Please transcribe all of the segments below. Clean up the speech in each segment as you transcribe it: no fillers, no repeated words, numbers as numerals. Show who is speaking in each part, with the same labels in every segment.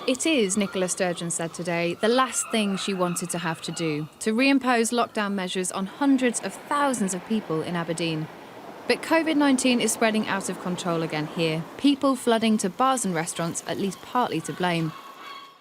Speaker 1: It is, Nicola Sturgeon said today, the last thing she wanted to have to do, to reimpose lockdown measures on hundreds of thousands of people in Aberdeen. But COVID-19 is spreading out of control again here, people flooding to bars and restaurants at least partly to blame.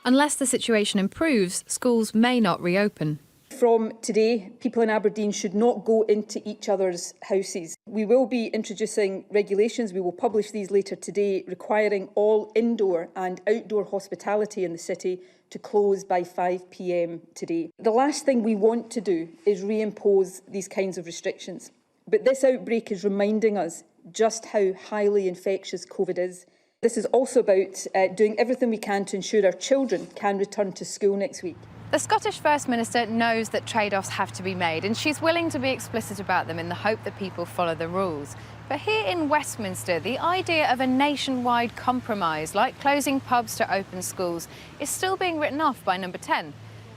Speaker 1: Unless the situation improves, schools may not reopen.
Speaker 2: From today, people in Aberdeen should not go into each other's houses. We will be introducing regulations, we will publish these later today, requiring all indoor and outdoor hospitality in the city to close by 5 p.m. today. The last thing we want to do is reimpose these kinds of restrictions. But this outbreak is reminding us just how highly infectious COVID is. This is also about doing everything we can to ensure our children can return to school next week.
Speaker 1: The Scottish First Minister knows that trade-offs have to be made, and she's willing to be explicit about them in the hope that people follow the rules. But here in Westminster, the idea of a nationwide compromise, like closing pubs to open schools, is still being written off by Number 10.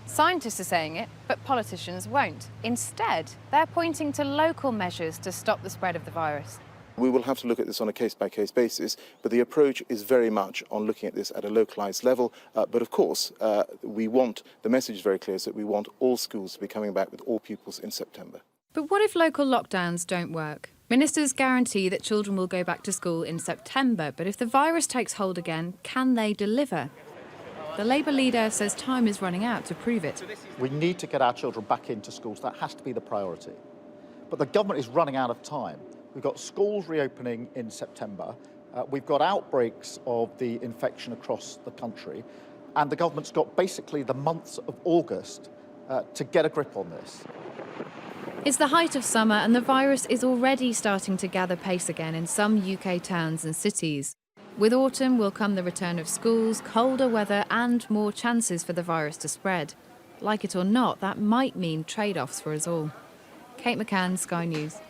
Speaker 1: Scientists are saying it, but politicians won't. Instead, they're pointing to local measures to stop the spread of the virus.
Speaker 3: We will have to look at this on a case-by-case basis, but the approach is very much on looking at this at a localised level. But of course, the message is very clear, is that we want all schools to be coming back with all pupils in September.
Speaker 1: But what if local lockdowns don't work? Ministers guarantee that children will go back to school in September, but if the virus takes hold again, can they deliver? The Labour leader says time is running out to prove it.
Speaker 4: We need to get our children back into schools. That has to be the priority. But the government is running out of time. We've got schools reopening in September. We've got outbreaks of the infection across the country. And the government's got basically the months of August to get a grip on this.
Speaker 1: It's the height of summer and the virus is already starting to gather pace again in some UK towns and cities. With autumn will come the return of schools, colder weather and more chances for the virus to spread. Like it or not, that might mean trade-offs for us all. Kate McCann, Sky News.